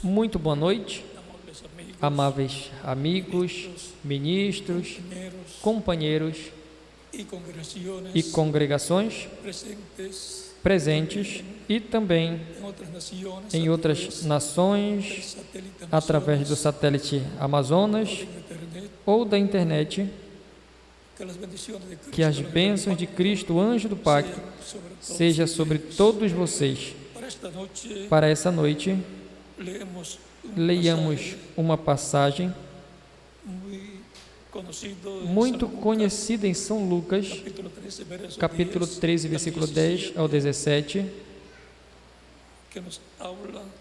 Muito boa noite, amables amigos, ministros, companheiros e e congregações presentes e também em outras nações, através do satélite Amazonas ou da internet. Que as bênçãos de Cristo, o anjo do pacto, seja sobre todos vocês. Para essa noite, leiamos uma passagem muito conhecida em São Lucas, capítulo 13, versículo 10 ao 17,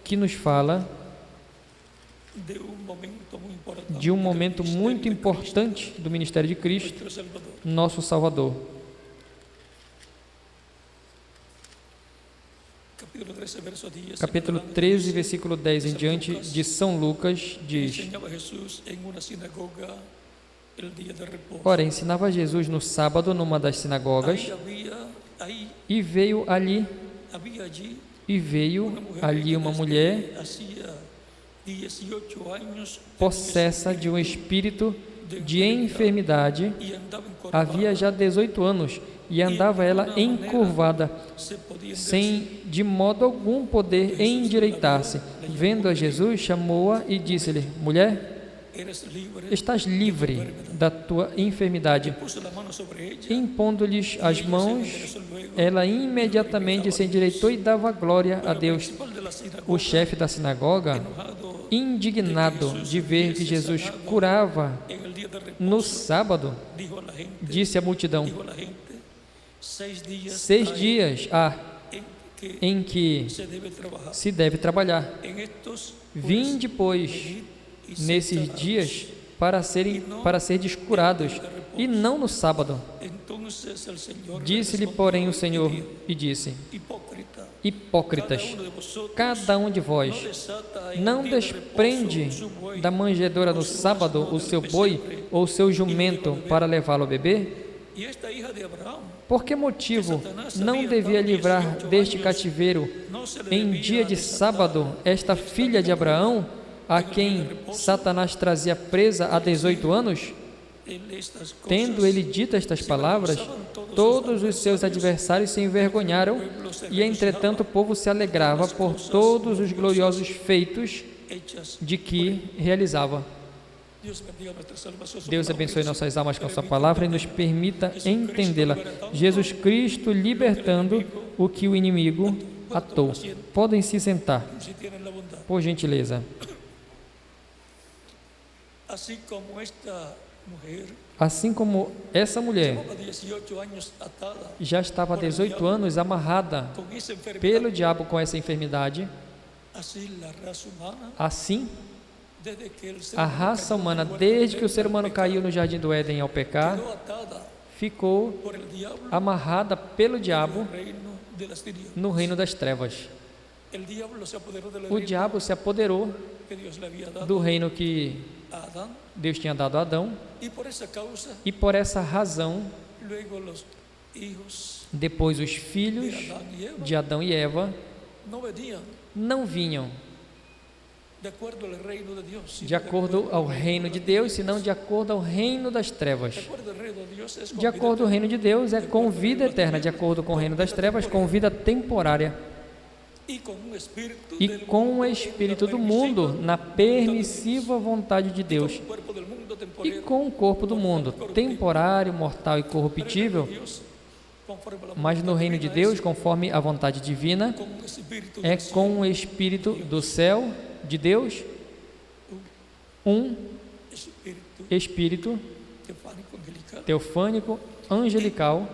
que nos fala de um momento muito importante do ministério de Cristo, nosso Salvador. Capítulo 13, versículo 10 em diante de São Lucas diz: Ora, ensinava Jesus no sábado numa das sinagogas, e veio ali uma mulher possessa de um espírito de enfermidade, havia já 18 anos, e andava ela encurvada, sem de modo algum poder endireitar-se. Vendo a Jesus, chamou-a e disse-lhe: Mulher, estás livre da tua enfermidade. Impondo-lhes as mãos, ela imediatamente se endireitou e dava glória a Deus. O chefe da sinagoga, indignado de ver que Jesus curava no sábado, disse à multidão: 6 dias há em que se deve trabalhar. Vinde, pois, nesses dias para ser curados, e não no sábado. Disse-lhe, porém, o Senhor e disse: Hipócritas, cada um de vós não desprende da manjedoura no sábado o seu boi ou o seu jumento para levá-lo a beber? Por que motivo não devia livrar deste cativeiro em dia de sábado esta filha de Abraão, a quem Satanás trazia presa há 18 anos? Tendo ele dito estas palavras, todos os seus adversários se envergonharam, e entretanto o povo se alegrava por todos os gloriosos feitos de que realizava. Deus abençoe nossas almas com sua palavra e nos permita entendê-la. Jesus Cristo libertando o que o inimigo atou. Podem se sentar, por gentileza. Assim como essa mulher já estava há 18 anos amarrada pelo diabo com essa enfermidade, assim a raça humana, desde que o ser humano caiu no jardim do Éden ao pecar, ficou amarrada pelo diabo no reino das trevas. O diabo se apoderou do reino que Deus tinha dado a Adão, e por essa razão, depois os filhos de Adão e Eva não vinham de acordo ao reino de Deus, senão de acordo ao reino das trevas. De acordo ao reino de Deus é com vida eterna, de acordo com o reino das trevas, com vida temporária. E com o espírito do mundo, na permissiva vontade de Deus. E com o corpo do mundo, temporário, mortal e corruptível, mas no reino de Deus, conforme a vontade divina, é com o espírito do céu de Deus, um espírito teofânico, angelical,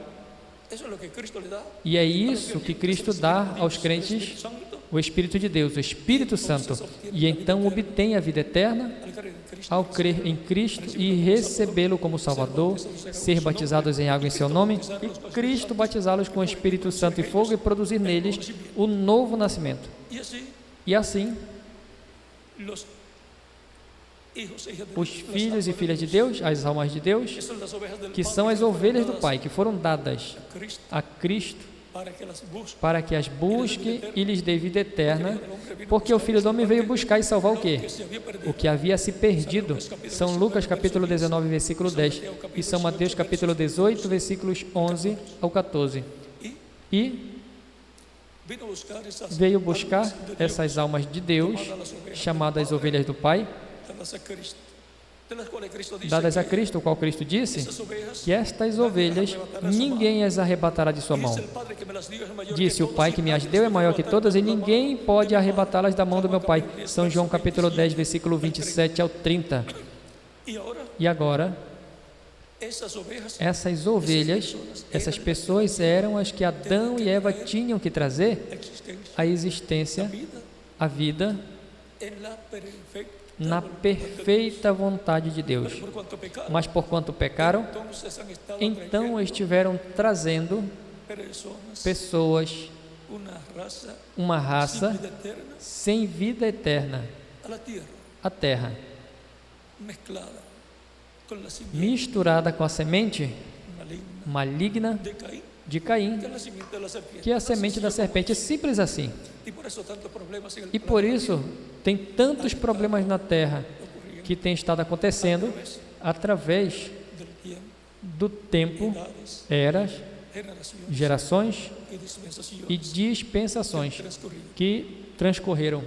e é isso que Cristo dá aos crentes, o Espírito de Deus, o Espírito Santo, e então obtém a vida eterna ao crer em Cristo e recebê-lo como Salvador, ser batizados em água em seu nome, e Cristo batizá-los com o Espírito Santo e fogo e produzir neles o novo nascimento. E assim, os filhos e filhas de Deus, as almas de Deus, que são as ovelhas do Pai, que foram dadas a Cristo, para que as busque e lhes dê vida eterna, porque o Filho do Homem veio buscar e salvar o quê? O que havia se perdido. São Lucas capítulo 19, versículo 10, e São Mateus capítulo 18, versículos 11 ao 14. E veio buscar essas almas de Deus, chamadas ovelhas do Pai, dadas a Cristo, o qual Cristo disse que estas ovelhas ninguém as arrebatará de sua mão. Disse: o Pai que me as deu é maior que todas e ninguém pode arrebatá-las da mão do meu Pai. São João capítulo 10, versículo 27 ao 30. E agora, essas ovelhas, essas pessoas eram as que Adão e Eva tinham que trazer à existência, a vida, na perfeita vontade de Deus. Mas por quanto pecaram, então estiveram trazendo pessoas, uma raça sem vida eterna à terra, misturada com a semente maligna de Caim, que é a semente da serpente. É simples assim. E por isso tem tantos problemas na terra que tem estado acontecendo através do tempo, eras, gerações e dispensações que transcorreram.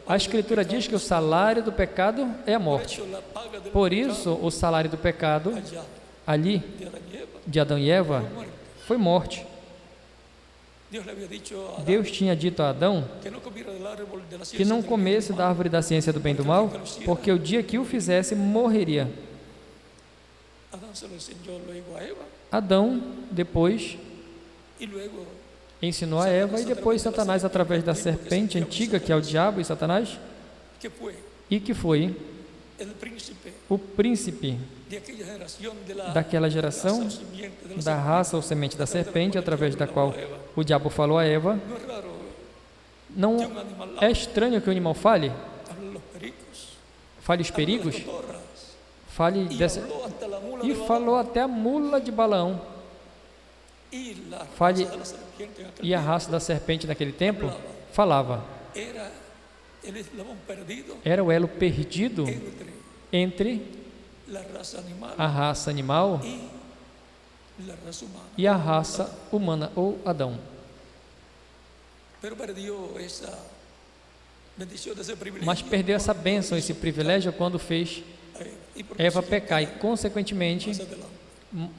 A Escritura diz que o salário do pecado é a morte. Por isso, o salário do pecado ali, de Adão e Eva, foi morte. Deus tinha dito a Adão que não comesse da árvore da ciência do bem e do mal, porque o dia que o fizesse, morreria. Adão, depois, ensinou a Eva, e depois Satanás, através da serpente antiga, que é o diabo e Satanás, e que foi o príncipe daquela geração, da raça ou semente da serpente, através da qual o diabo falou a Eva. Não é estranho que o animal fale os perigos, e falou até a mula de Balaão. E a raça da serpente naquele tempo falava. Era o elo perdido entre a raça animal e a raça humana, ou Adão. Mas perdeu essa bênção, esse privilégio, quando fez Eva pecar e, consequentemente,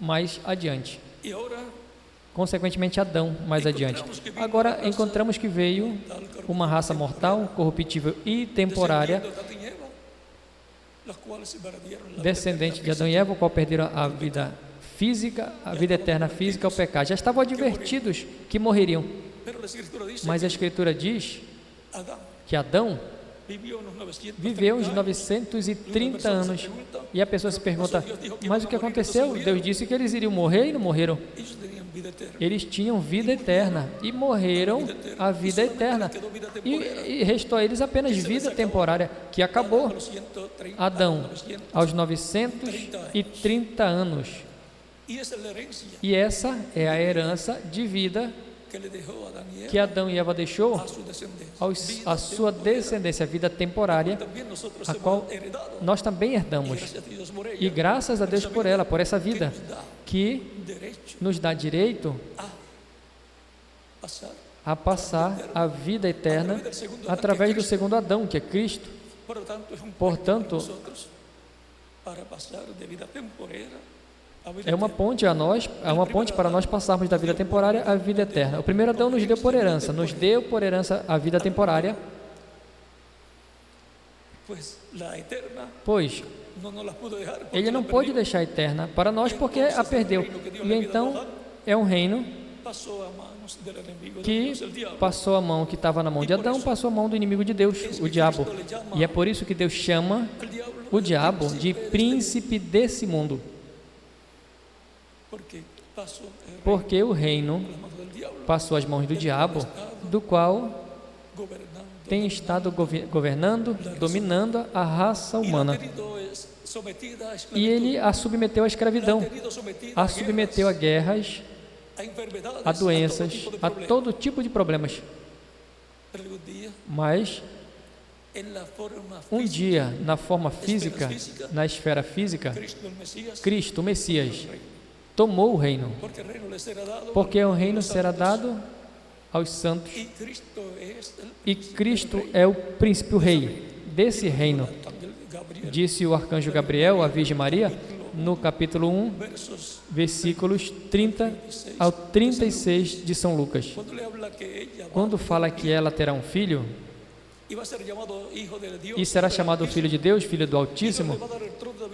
mais adiante. Consequentemente, Adão mais adiante. Agora encontramos que veio uma raça mortal, corruptível e temporária, descendente de Adão e Eva, o qual perderam a vida física, a vida eterna física ao pecado. Já estavam advertidos que morreriam. Mas a Escritura diz que Adão viveu uns 930 anos. E a pessoa se pergunta: mas o que aconteceu? Deus disse que eles iriam morrer e não morreram. Eles tinham vida eterna e morreram a vida eterna. E restou a eles apenas vida temporária, que acabou. Adão, aos 930 anos. E essa é a herança de vida que Adão e Eva deixou à sua descendência, a vida temporária, a qual nós também herdamos. E graças a Deus por ela, por essa vida, que nos dá direito a passar a vida eterna através do segundo Adão, que é Cristo. Portanto, é uma ponte a nós, é uma ponte para nós passarmos da vida temporária à vida eterna. O primeiro Adão nos deu por herança a vida temporária, pois ele não pôde deixar eterna para nós porque a perdeu. E então é um reino que passou a mão que estava na mão de Adão, passou a mão do inimigo de Deus, o diabo. E é por isso que Deus chama o diabo de príncipe desse mundo. Porque o reino passou às mãos do diabo, do qual tem estado governando, dominando a raça humana. E ele a submeteu à escravidão, a submeteu a guerras, a doenças, a todo tipo de problemas. Mas, um dia, na forma física, na esfera física, Cristo, o Messias, tomou o reino, porque o reino será dado aos santos, e Cristo é o príncipe, o rei desse reino, disse o arcanjo Gabriel à Virgem Maria, no capítulo 1, versículos 30 ao 36 de São Lucas. Quando fala que ela terá um filho, e será chamado Filho de Deus, Filho do Altíssimo,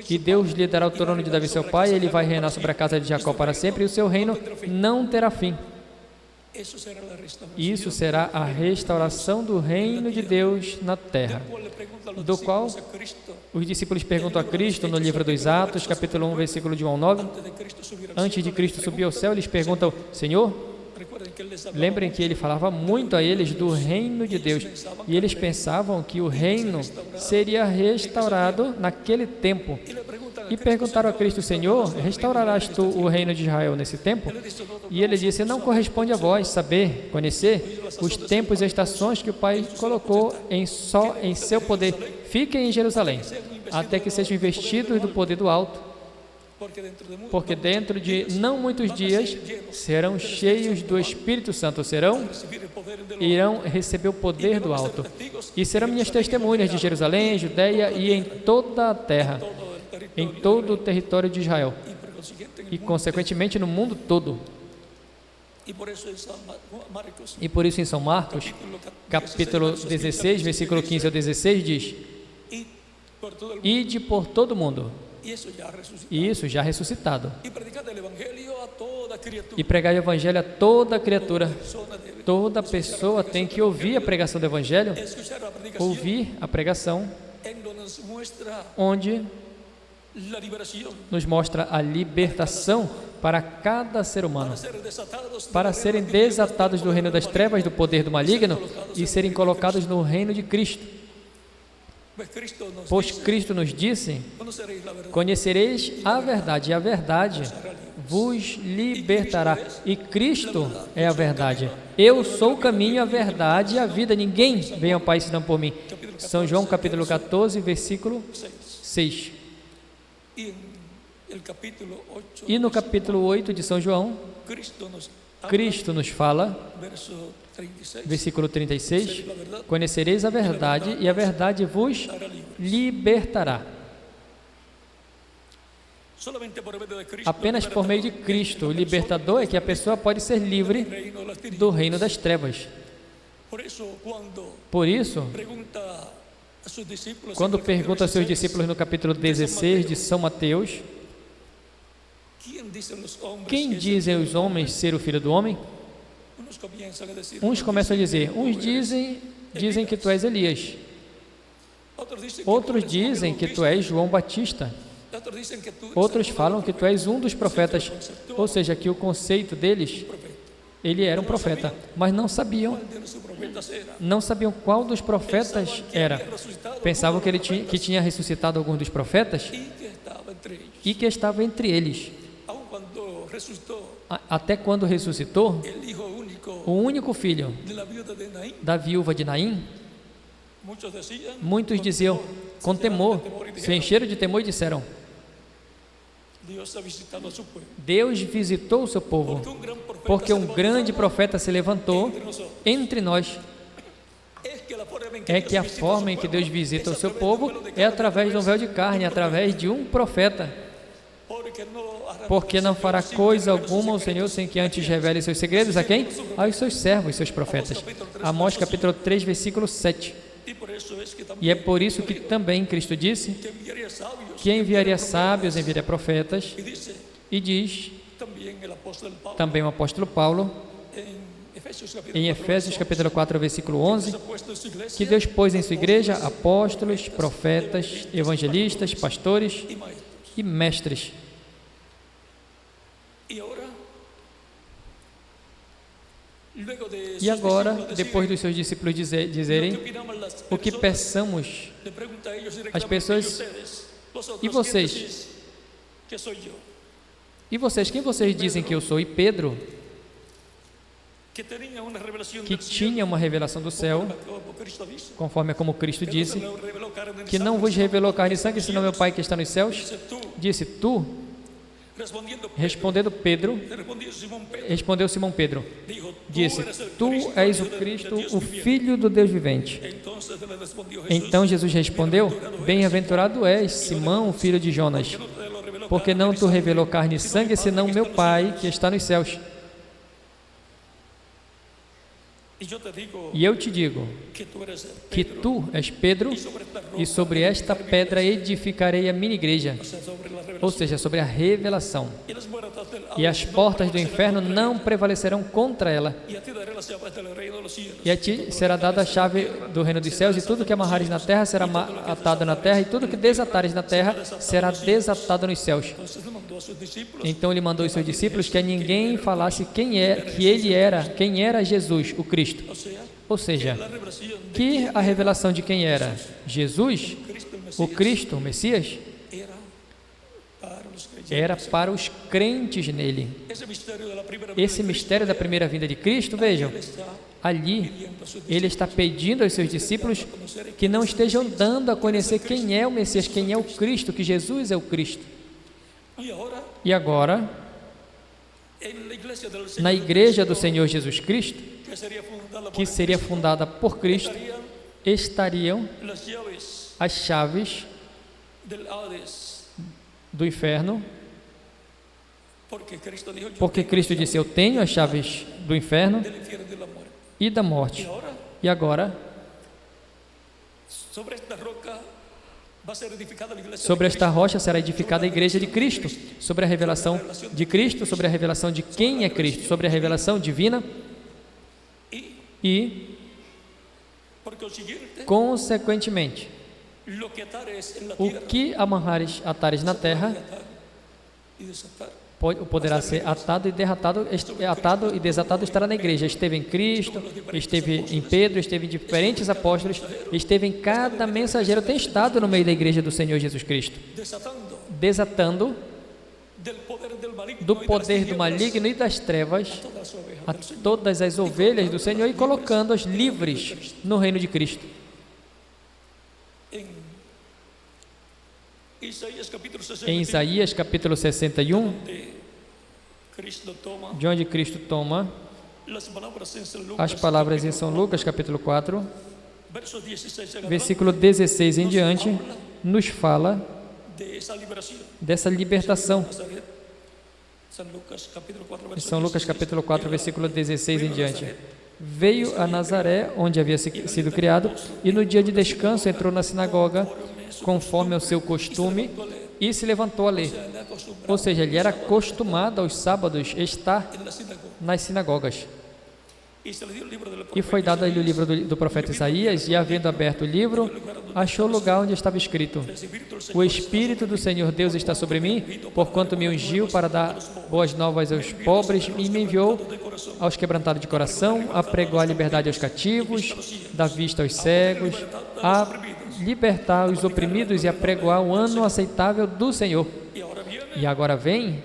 e Deus lhe dará o trono de Davi seu pai, e ele vai reinar sobre a casa de Jacó para sempre, e o seu reino não terá fim. Isso será a restauração do reino de Deus na terra, do qual os discípulos perguntam a Cristo no livro dos Atos, capítulo 1, versículo de 1 ao 9. Antes de Cristo subir ao céu, eles perguntam: Senhor, lembrem que ele falava muito a eles do reino de Deus, e eles pensavam que o reino seria restaurado naquele tempo. E perguntaram a Cristo: Senhor, restaurarás tu o reino de Israel nesse tempo? E ele disse: não corresponde a vós saber, conhecer os tempos e estações que o Pai colocou só em seu poder. Fiquem em Jerusalém, até que sejam investidos do poder do alto, porque dentro de não muitos dias serão cheios do Espírito Santo, irão receber o poder do alto, e serão minhas testemunhas de Jerusalém, Judeia e em toda a terra, em todo o território de Israel, e consequentemente no mundo todo. E por isso em São Marcos, capítulo 16, versículo 15 ao 16, diz: ide por todo o mundo, e isso já ressuscitado, e pregai o Evangelho a toda criatura. Toda pessoa tem que ouvir a pregação do Evangelho, ouvir a pregação, onde nos mostra a libertação para cada ser humano, para serem desatados do reino das trevas, do poder do maligno, e serem colocados no reino de Cristo. Pois Cristo nos disse: conhecereis a verdade, e a verdade vos libertará. E Cristo é a verdade. Eu sou o caminho, a verdade e a vida. Ninguém vem ao Pai senão por mim. São João capítulo 14, versículo 6. E no capítulo 8 de São João, Cristo nos fala, versículo 36, conhecereis a verdade e a verdade vos libertará. Apenas por meio de Cristo, o libertador, é que a pessoa pode ser livre do reino das trevas. Por isso, quando pergunta a seus discípulos no capítulo 16 de São Mateus: quem dizem os homens ser o Filho do Homem? Uns começam a dizer, uns dizem que tu és Elias, outros dizem que tu és João Batista, outros falam que tu és um dos profetas. Ou seja, que o conceito deles, ele era um profeta, mas não sabiam qual dos profetas era. Pensavam que ele tinha ressuscitado algum dos profetas e que estava entre eles. Até quando ressuscitou, o único filho da viúva de Naim, muitos diziam com temor, se encheram de temor e disseram: Deus visitou o seu povo, porque um grande profeta se levantou entre nós. É que a forma em que Deus visita o seu povo é através de um véu de carne, através de um profeta. Porque não fará coisa alguma o Senhor sem que antes revele seus segredos a quem? Aos seus servos, seus profetas. Amós capítulo 3, versículo 7. E é por isso que também Cristo disse que enviaria sábios, enviaria profetas, e diz também o apóstolo Paulo em Efésios capítulo 4, versículo 11, que Deus pôs em sua igreja apóstolos, profetas, evangelistas, pastores e mestres. E agora, depois dos seus discípulos dizerem o que peçamos, as pessoas: e vocês? E vocês, quem vocês dizem que eu sou? E Pedro, que tinha uma revelação do céu, conforme como Cristo disse, que não vos revelou carne e sangue, senão meu Pai que está nos céus, disse: tu, respondendo Pedro, respondeu Simão Pedro, disse: tu és o Cristo, o Filho do Deus vivente. Então Jesus respondeu: bem-aventurado és, Simão, filho de Jonas, porque não te revelou carne e sangue, senão meu Pai que está nos céus. E eu te digo que tu és Pedro, e sobre esta pedra edificarei a minha igreja, ou seja, sobre a revelação, e as portas do inferno não prevalecerão contra ela. E a ti será dada a chave do reino dos céus, e tudo que amarrares na terra será atado na terra, e tudo que desatares na terra será desatado nos céus. Então ele mandou os seus discípulos que a ninguém falasse quem era Jesus, o Cristo. Ou seja, que a revelação de quem era Jesus, o Cristo, o Messias, era para os crentes nele. Esse mistério da primeira vinda de Cristo, vejam, ali ele está pedindo aos seus discípulos que não estejam dando a conhecer quem é o Messias, quem é o Cristo, que Jesus é o Cristo. E agora, na igreja do Senhor Jesus Cristo, que seria fundada por Cristo, estariam as chaves do inferno, porque Cristo disse: eu tenho as chaves do inferno e da morte. E agora, sobre esta rocha será edificada a igreja de Cristo, sobre a revelação de Cristo, sobre a revelação de quem é Cristo, sobre a revelação divina. E, consequentemente, o que atares na terra poderá ser atado e desatado estará na igreja. Esteve em Cristo, esteve em Pedro, esteve em diferentes apóstolos, esteve em cada mensageiro, tem estado no meio da igreja do Senhor Jesus Cristo, desatando do poder do maligno e das trevas a todas as ovelhas do Senhor e colocando-as livres no reino de Cristo. Em Isaías capítulo 61, de onde Cristo toma as palavras em São Lucas capítulo 4, versículo 16 em diante, nos fala dessa libertação. São Lucas capítulo 4, versículo 16 em diante. Veio a Nazaré, onde havia sido criado, e no dia de descanso entrou na sinagoga, conforme o seu costume, e se levantou a ler. Ou seja, ele era acostumado aos sábados estar nas sinagogas. E foi dado a ele o livro do profeta Isaías, e havendo aberto o livro, achou o lugar onde estava escrito: o Espírito do Senhor Deus está sobre mim, porquanto me ungiu para dar boas novas aos pobres, e me enviou aos quebrantados de coração, a pregoar a liberdade aos cativos, dar vista aos cegos, a libertar os oprimidos e a pregoar o ano aceitável do Senhor. E agora vem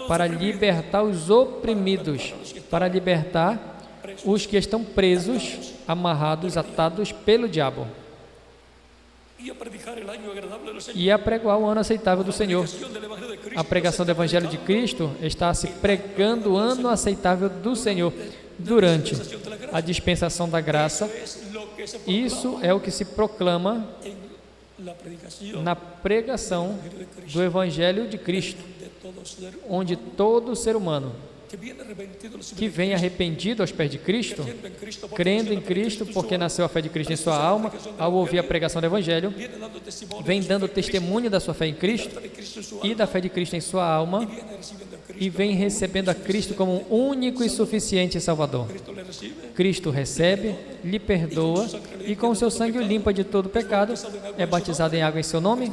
para libertar os oprimidos, para libertar os que estão presos, amarrados, atados pelo diabo, e a pregoar o ano aceitável do Senhor. A pregação do Evangelho de Cristo está se pregando o ano aceitável do Senhor durante a dispensação da graça. Isso é o que se proclama na pregação do Evangelho de Cristo, onde todo ser humano que vem arrependido aos pés de Cristo, crendo em Cristo, porque nasceu a fé de Cristo em sua alma, ao ouvir a pregação do Evangelho, vem dando testemunho da sua fé em Cristo e da fé de Cristo em sua alma, e vem recebendo a Cristo como um único e suficiente Salvador. Cristo recebe, lhe perdoa e com o seu sangue o limpa de todo pecado, é batizado em água em seu nome.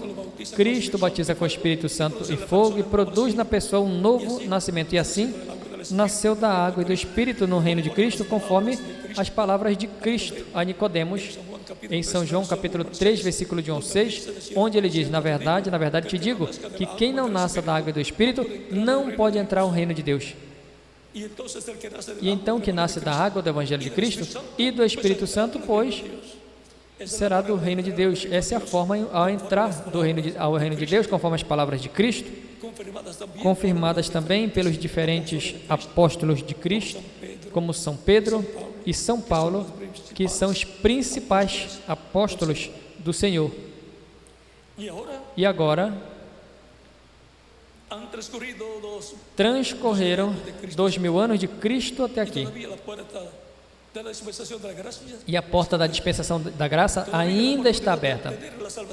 Cristo batiza com o Espírito Santo e fogo e produz na pessoa um novo nascimento, e assim nasceu da água e do Espírito no reino de Cristo, conforme as palavras de Cristo a Nicodemos, em São João capítulo 3, versículo de 1 ao 6, onde ele diz: na verdade te digo, que quem não nasce da água e do Espírito não pode entrar no reino de Deus. E então que nasce da água do Evangelho de Cristo e do Espírito Santo, pois será do reino de Deus. Essa é a forma ao entrar ao reino de Deus, conforme as palavras de Cristo, confirmadas também pelos diferentes apóstolos de Cristo, como São Pedro e São Paulo, que são os principais apóstolos do Senhor. E agora transcorreram 2000 anos de Cristo até aqui. E a porta da dispensação da graça ainda está aberta.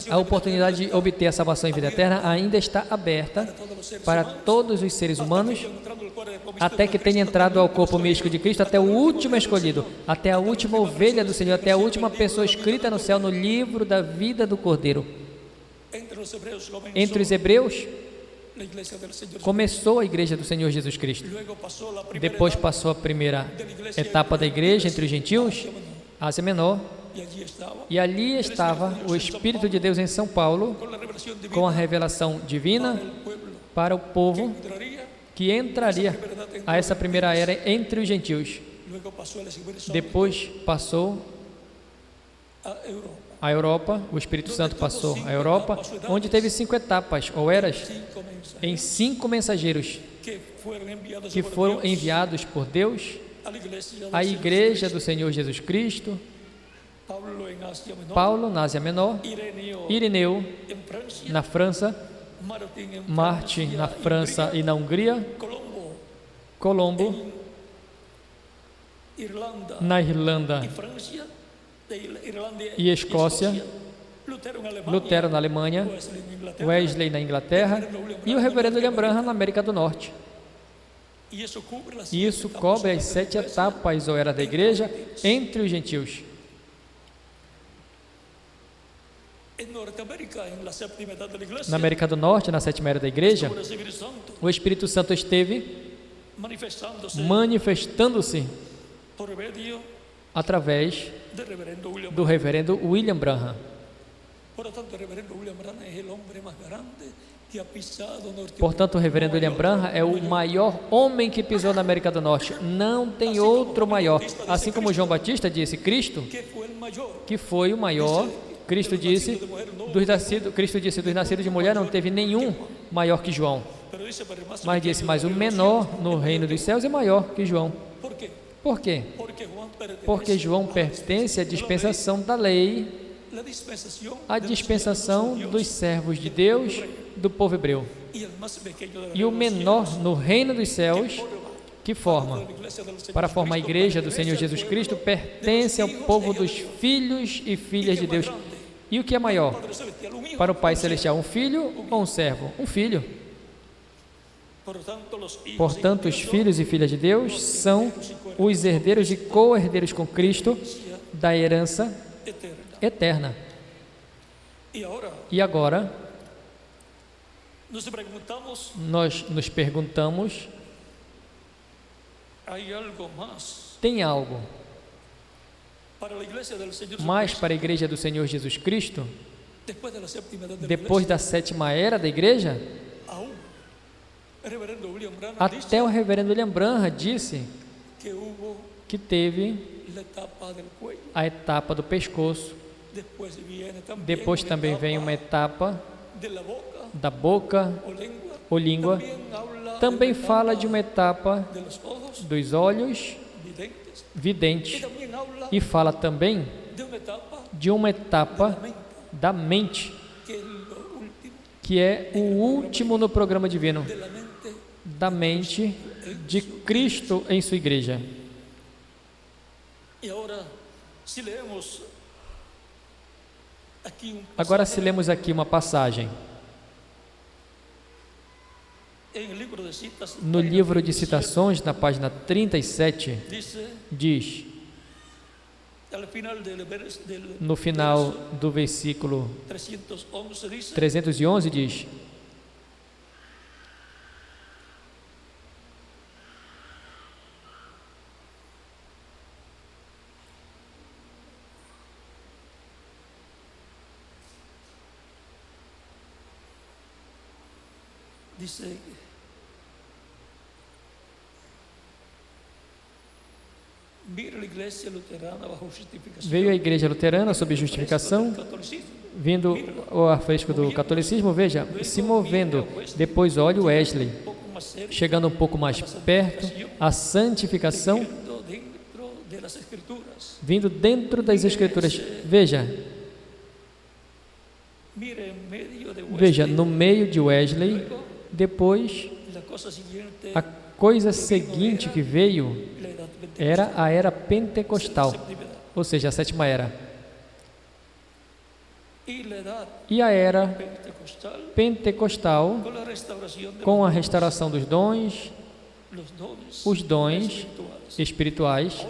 A oportunidade de obter a salvação e vida eterna ainda está aberta para todos os seres humanos, até que tenha entrado ao corpo místico de Cristo, até o último escolhido, até a última ovelha do Senhor, até a última pessoa escrita no céu, no livro da vida do Cordeiro. Entre os hebreus, começou a igreja do Senhor Jesus Cristo. Depois passou a primeira etapa da igreja entre os gentios, Ásia Menor, e ali estava o Espírito de Deus em São Paulo, com a revelação divina para o povo que entraria a essa primeira era entre os gentios. Depois passou a Europa, o Espírito Santo passou a Europa, onde teve 5 etapas, ou eras, em 5 mensageiros que foram enviados por Deus à igreja do Senhor Jesus Cristo: Paulo na Ásia Menor, Ireneu na França, Martim na França e na Hungria, Colombo na Irlanda e Escócia, Lutero na Alemanha, Wesley na Inglaterra e o reverendo William Branham na América do Norte. E isso cobre as 7 etapas ou era da igreja entre os gentios. Na América do Norte, na 7ª era da igreja, o Espírito Santo esteve manifestando-se através do reverendo William Branham. Portanto, o reverendo William Branham é o maior homem que pisou na América do Norte. Não tem outro maior. Assim como João Batista disse, Cristo, que foi o maior. Cristo disse, dos nascidos de mulher não teve nenhum maior que João. Mas disse, mas o menor no reino dos céus é maior que João. Por quê? Porque João pertence à dispensação da lei, à dispensação dos servos de Deus, do povo hebreu. E o menor no reino dos céus, que forma, para formar a igreja do Senhor Jesus Cristo, pertence ao povo dos filhos e filhas de Deus. E o que é maior? Para o Pai Celestial, um filho ou um servo? Um filho. Portanto, os filhos e filhas de Deus são os herdeiros e co-herdeiros com Cristo da herança eterna. E agora, nós nos perguntamos, tem algo mais para a igreja do Senhor Jesus Cristo, depois da 7ª era da igreja? Até o reverendo William Branham disse que teve a etapa do pescoço, depois também vem uma etapa da boca ou língua, também fala de uma etapa dos olhos videntes e fala também de uma etapa da mente, que é o último no programa divino, da mente de Cristo em sua igreja. Agora, se lemos aqui uma passagem no livro de citações, na página 37, diz, no final do versículo 311, diz: Veio a igreja luterana sob justificação, vindo o afresco do catolicismo, veja, se movendo. Depois olha o Wesley, chegando um pouco mais perto, a santificação, vindo dentro das Escrituras. Veja, no meio de Wesley, depois, a coisa seguinte que veio era a era pentecostal, ou seja, a sétima era. E a era pentecostal, com a restauração dos dons, os dons espirituais.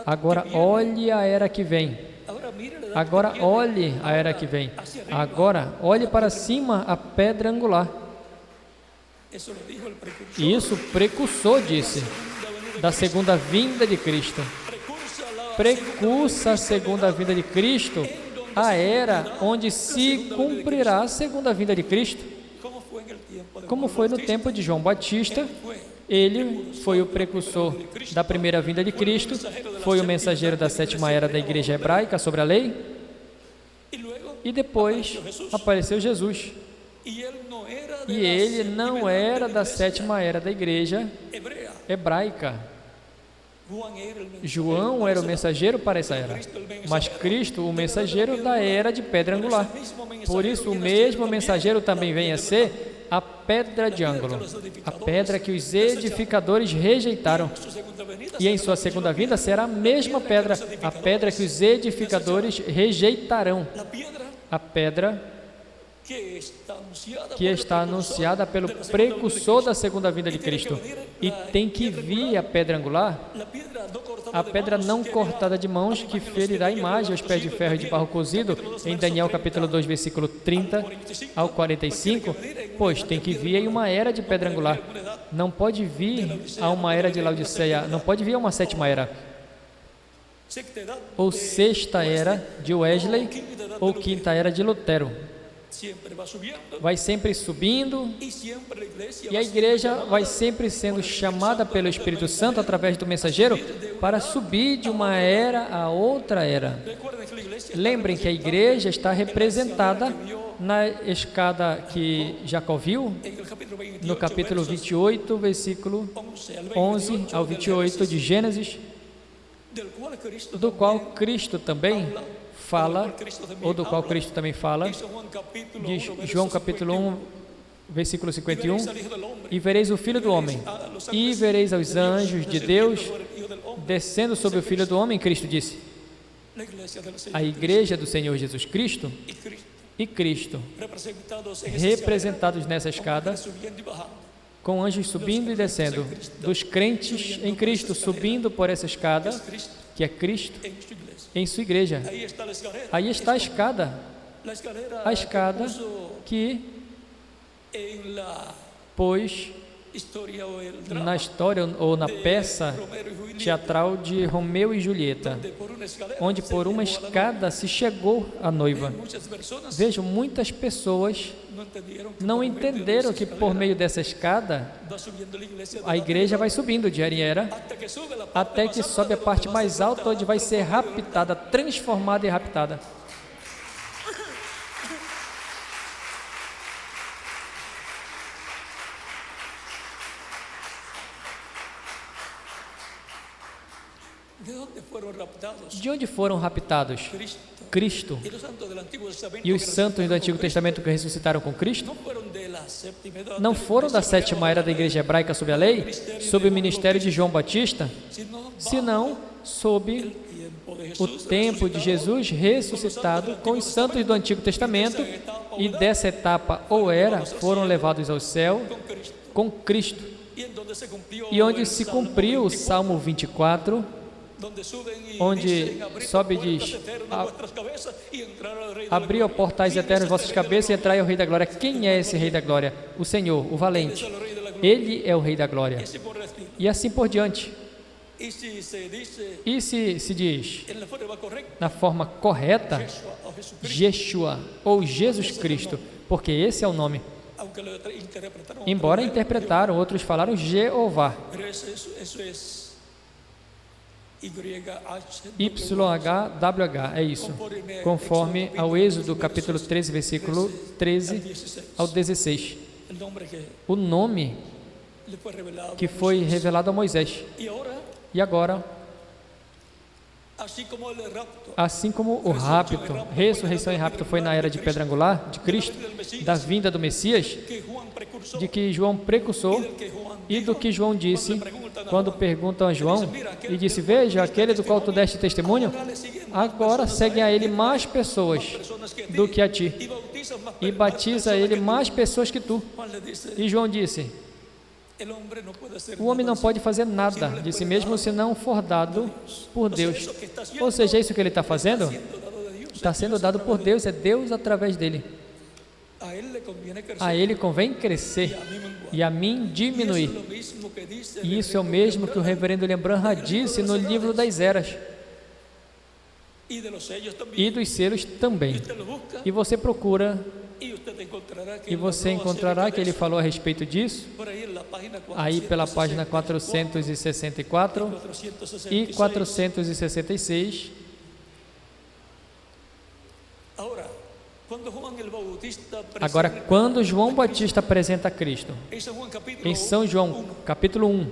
Agora olhe a era que vem. Agora olhe a era que vem. Agora olhe para cima a pedra angular. Isso o precursor disse, da segunda vinda de Cristo. Precursa a segunda vinda de Cristo, a era onde se cumprirá a segunda vinda de Cristo. Como foi no tempo de João Batista, ele foi o precursor da primeira vinda de Cristo, foi o mensageiro da sétima era da igreja hebraica sobre a lei, e depois apareceu Jesus. E ele não era da sétima era da igreja hebraica. João era o mensageiro para essa era, mas Cristo o mensageiro da era de pedra angular. Por isso o mesmo mensageiro também vem a ser a pedra de ângulo, a pedra que os edificadores rejeitaram. E em sua segunda vinda será a mesma pedra, a pedra que os edificadores rejeitarão. A pedra que está anunciada pelo precursor da segunda vinda de Cristo. E tem que vir a pedra angular, a pedra não cortada de mãos, que ferirá a imagem aos pés de ferro e de barro cozido, em Daniel capítulo 2, versículo 30 ao 45, pois tem que vir aí uma era de pedra angular. Não pode vir a uma era de Laodiceia, não pode vir a uma sétima era, ou sexta era de Wesley, ou quinta era de Lutero. Vai sempre subindo, e a igreja vai sempre sendo chamada pelo Espírito Santo através do mensageiro para subir de uma era a outra era. Lembrem que a igreja está representada na escada que Jacó viu, no capítulo 28, versículo 11 ao 28 de Gênesis, do qual Cristo também fala, ou do qual Cristo também fala, de João capítulo 1, versículo 51, e vereis o Filho do Homem, e vereis os anjos de Deus descendo sobre o Filho do Homem, Cristo disse. A igreja do Senhor Jesus Cristo e Cristo, representados nessa escada, com anjos subindo e descendo, dos crentes em Cristo subindo por essa escada, que é Cristo, em sua igreja. Aí está a escada que, pois, na história ou na peça teatral de Romeu e Julieta, onde por uma escada se chegou à noiva. Vejam, muitas pessoas não entenderam que por meio dessa escada a igreja vai subindo de era em era, até que sobe a parte mais alta, onde vai ser raptada, transformada e raptada. De onde foram raptados? Cristo. E os santos do Antigo Testamento que ressuscitaram com Cristo não foram da sétima era da igreja hebraica sob a lei, sob o ministério de João Batista, senão sob o tempo de Jesus ressuscitado com os santos do Antigo Testamento, e dessa etapa ou era foram levados ao céu com Cristo. E onde se cumpriu o Salmo 24, onde sobe e diz: abriu portais eternos vossas cabeças e entrai ao Rei da Glória. Quem é esse Rei da Glória? O Senhor, o valente. Ele é o Rei da Glória. E assim por diante. E se diz, na forma correta, Yeshua, ou Jesus Cristo, porque esse é o nome. Embora interpretaram, outros falaram Jeová. YHWH, é isso. Conforme ao Êxodo, capítulo 13, versículo 13 ao 16. O nome que foi revelado a Moisés. E agora, assim como o rapto, ressurreição e rapto foi na era de pedra angular, de Cristo, da vinda do Messias, de que João precursor, e do que João disse, quando perguntam a João, e disse, veja, aquele do qual tu deste testemunho, agora seguem a ele mais pessoas do que a ti, e batiza a ele mais pessoas que tu. E João disse, o homem não pode fazer nada de si mesmo se não for dado por Deus. Ou seja, é isso que ele está fazendo? Está sendo dado por Deus, é Deus através dele. A ele convém crescer e a mim diminuir. E isso é o mesmo que o reverendo William Branham disse no livro das eras. E dos selos também. E você procura e você encontrará que ele falou a respeito disso, aí pela página 464 e 466. Agora, quando João Batista apresenta Cristo, em São João, capítulo 1,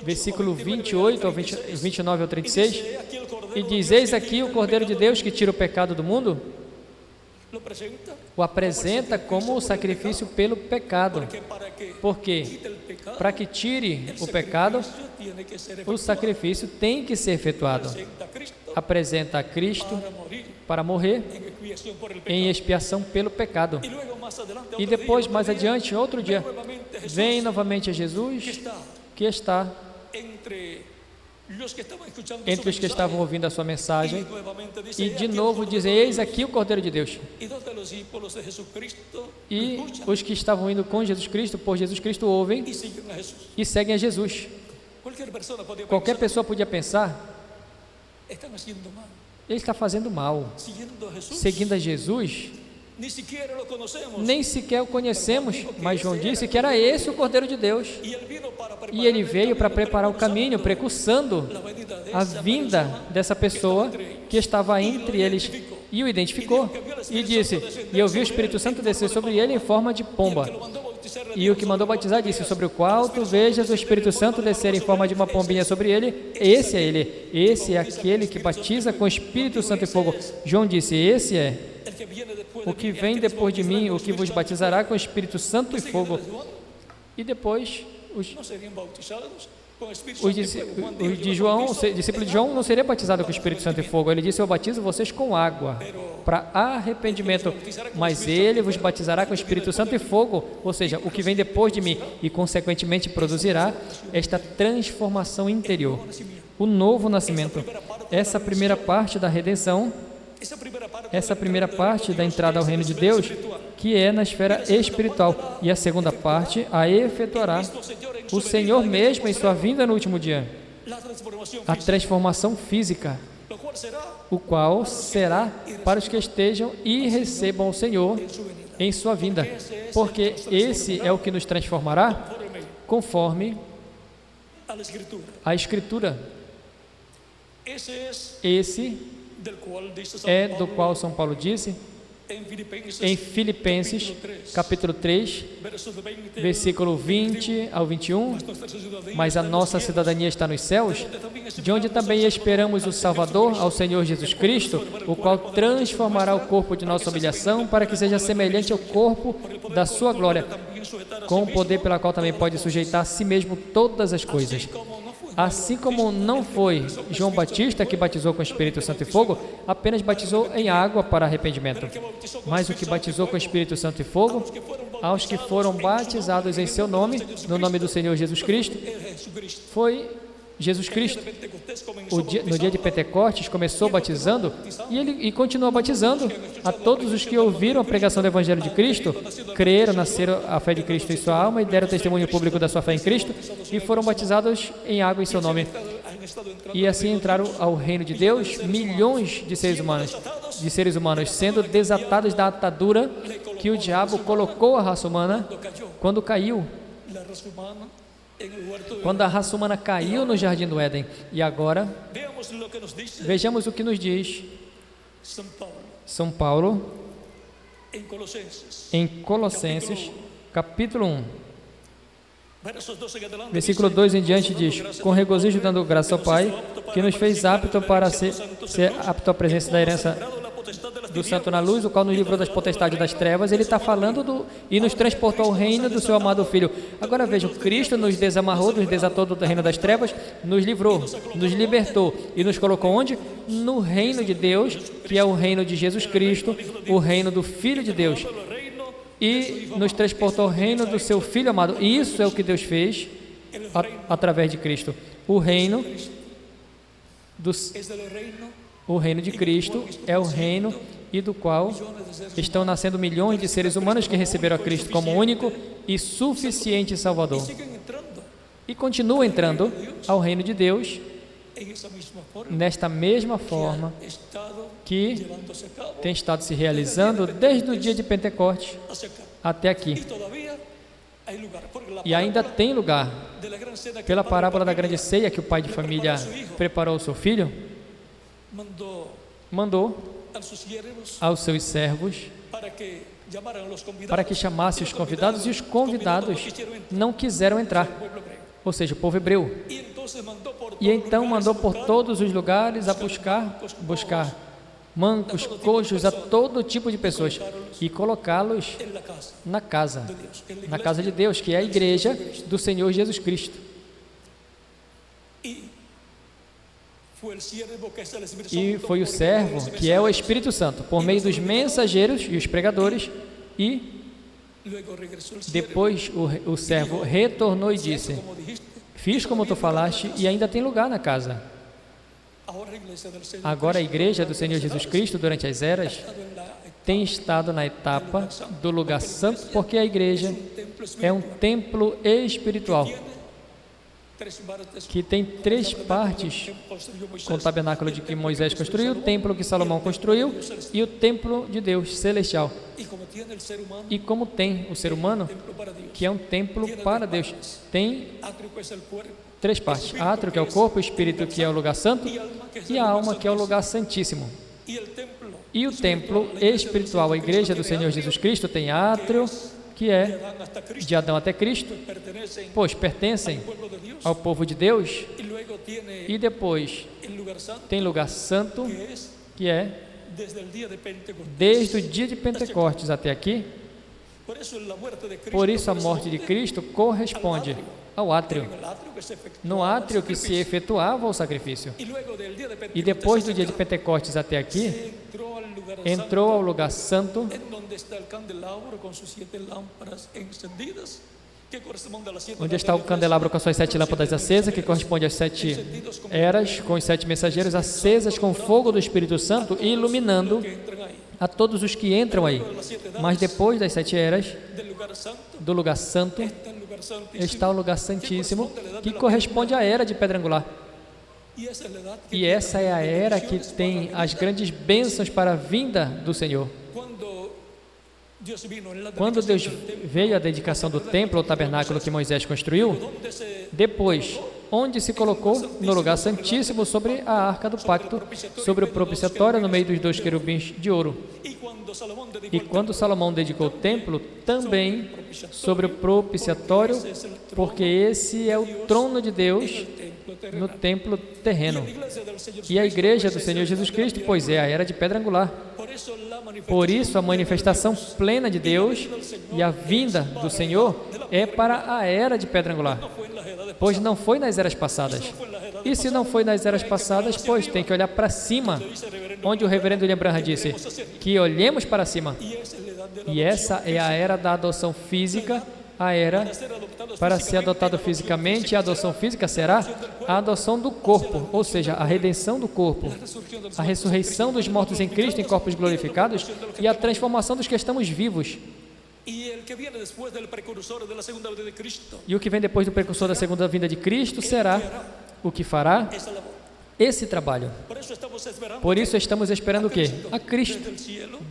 versículo 28 ao 29 ao 36, e diz, eis aqui o Cordeiro de Deus que tira o pecado do mundo, o apresenta como o sacrifício pelo pecado. Porque, para que tire o pecado, o sacrifício tem que ser efetuado. Apresenta a Cristo para morrer em expiação pelo pecado. E depois, mais adiante, outro dia, vem novamente a Jesus, que está entre os que estavam ouvindo a sua mensagem, e de novo dizem, eis aqui o Cordeiro de Deus. E os que estavam indo com Jesus Cristo, por Jesus Cristo, ouvem e seguem a Jesus. Qualquer pessoa podia pensar, ele está fazendo mal. Seguindo a Jesus, nem sequer o conhecemos, mas João disse que era esse o Cordeiro de Deus. E ele veio para preparar o caminho, precursando a vinda dessa pessoa que estava entre eles. E o identificou e disse, e eu vi o Espírito Santo descer sobre ele em forma de pomba. E o que mandou batizar disse, sobre o qual tu vejas o Espírito Santo descer em forma de uma pombinha sobre ele, esse é ele, esse é aquele que batiza com o Espírito Santo e fogo. João disse, esse é o que vem depois de mim, o que vos batizará com o Espírito Santo e fogo. E depois, os discípulos de João não seriam batizados com o Espírito Santo e fogo. Ele disse, eu batizo vocês com água, para arrependimento, mas ele vos batizará com o Espírito Santo e fogo, ou seja, o que vem depois de mim, e consequentemente produzirá esta transformação interior, o novo nascimento. Essa primeira parte da redenção, essa primeira parte da entrada ao reino de Deus, que é na esfera espiritual, e a segunda parte a efetuará o Senhor mesmo em sua vinda no último dia, a transformação física, o qual será para os que estejam e recebam o Senhor em sua vinda, porque esse é o que nos transformará conforme a Escritura. Esse é do qual São Paulo disse em Filipenses, capítulo 3, versículo 20 ao 21, mas a nossa cidadania está nos céus, de onde também esperamos o Salvador, ao Senhor Jesus Cristo, o qual transformará o corpo de nossa humilhação para que seja semelhante ao corpo da sua glória, com o poder pela qual também pode sujeitar a si mesmo todas as coisas. Assim como não foi João Batista que batizou com o Espírito Santo e fogo, apenas batizou em água para arrependimento. Mas o que batizou com o Espírito Santo e fogo, aos que foram batizados em seu nome, no nome do Senhor Jesus Cristo, foi Jesus Cristo. No dia de Pentecostes começou batizando e continuou batizando a todos os que ouviram a pregação do Evangelho de Cristo, creram, nasceram a fé de Cristo em sua alma e deram testemunho público da sua fé em Cristo e foram batizados em água em seu nome. E assim entraram ao reino de Deus milhões de seres humanos, sendo desatados da atadura que o diabo colocou à raça humana quando caiu. Quando a raça humana caiu no Jardim do Éden. E agora, vejamos o que nos diz São Paulo em Colossenses, capítulo 1. Versículo 2 em diante diz: com regozijo dando graça ao Pai, que nos fez apto para ser apto à presença da herança do Santo na luz, o qual nos livrou das potestades das trevas. Ele está falando e nos transportou ao reino do seu amado Filho. Agora vejam, Cristo nos desamarrou, nos desatou do reino das trevas, nos livrou, nos libertou e nos colocou onde? No reino de Deus, que é o reino de Jesus Cristo, o reino do Filho de Deus. E nos transportou ao reino do seu Filho amado. E isso é o que Deus fez através de Cristo. O reino de Cristo é o reino e do qual estão nascendo milhões de seres humanos que receberam a Cristo como único e suficiente Salvador. E continuam entrando ao reino de Deus nesta mesma forma que tem estado se realizando desde o dia de Pentecostes até aqui. E ainda tem lugar. Pela parábola da grande ceia que o pai de família preparou ao seu filho, mandou aos seus servos para que chamasse os convidados, e os convidados não quiseram entrar, ou seja, o povo hebreu. E então mandou por todos os lugares a buscar mancos, coxos, a todo tipo de pessoas, e colocá-los na casa de Deus, que é a igreja do Senhor Jesus Cristo. E foi o servo, que é o Espírito Santo, por meio dos mensageiros e os pregadores, e depois o servo retornou e disse: fiz como tu falaste e ainda tem lugar na casa. Agora a igreja do Senhor Jesus Cristo, durante as eras, tem estado na etapa do lugar santo, porque a igreja é um templo espiritual que tem 3 partes, com o tabernáculo de que Moisés construiu, o templo que Salomão construiu e o templo de Deus celestial. E como tem o ser humano, que é um templo para Deus, tem 3 partes: átrio, que é o corpo, o espírito, que é o lugar santo, e a alma, que é o lugar santíssimo. E o templo espiritual, a igreja do Senhor Jesus Cristo, tem átrio, que é de Adão até Cristo, pois pertencem ao povo de Deus, e depois tem lugar santo, que é desde o dia de Pentecostes até aqui. Por isso a morte de Cristo corresponde ao átrio, no átrio que se efetuava o sacrifício. E depois do dia de Pentecostes até aqui, entrou ao lugar santo, onde está o candelabro com as suas 7 lâmpadas acesas, que corresponde às 7 eras, com os 7 mensageiros acesas com o fogo do Espírito Santo, iluminando a todos os que entram aí. Mas depois das 7 eras, do lugar santo, está o lugar santíssimo, que corresponde à era de pedra angular. E essa é a era que tem as grandes bênçãos para a vinda do Senhor. Quando Deus veio à dedicação do templo, o tabernáculo que Moisés construiu, depois, onde se colocou? No lugar santíssimo, sobre a arca do pacto, sobre o propiciatório, no meio dos 2 querubins de ouro. E quando Salomão dedicou o templo, também sobre o propiciatório, porque esse é o trono de Deus no templo terreno. E a igreja do Senhor Jesus Cristo, pois é a era de pedra angular. Por isso a manifestação plena de Deus e a vinda do Senhor é para a era de pedra angular, pois não foi nas eras passadas. E se não foi nas eras passadas, pois tem que olhar para cima, onde o reverendo William Branham disse que olhemos para cima. E essa é a era da adoção física, a era para ser adotado fisicamente. A adoção física será a adoção do corpo, ou seja, a redenção do corpo, a ressurreição dos mortos em Cristo em corpos glorificados e a transformação dos que estamos vivos. E o que vem depois do precursor da segunda vinda de Cristo será o que fará esse trabalho. Por isso estamos esperando o quê? A Cristo,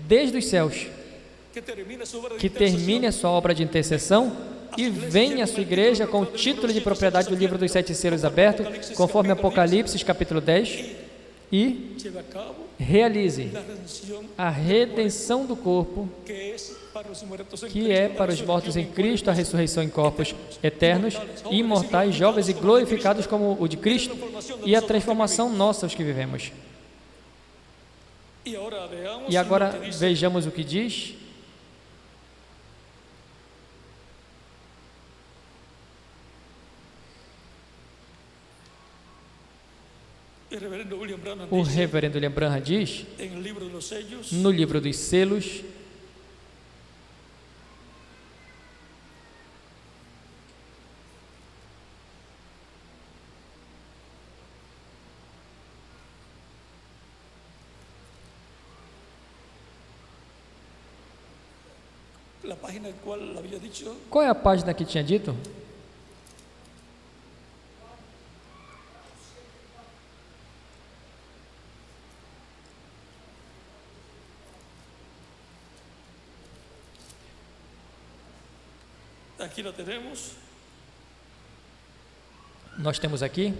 desde os céus, que termine a sua obra de intercessão e venha a sua igreja com o título de propriedade do livro dos 7 selos aberto, conforme Apocalipse capítulo 10, e realize a redenção do corpo, que é para os mortos em Cristo a ressurreição em corpos eternos, imortais, jovens e glorificados como o de Cristo, e a transformação nossa, os que vivemos. E agora vejamos o que diz o reverendo William Branham diz no livro dos selos, qual é a página que tinha dito? Aqui lo tenemos. Nós temos aqui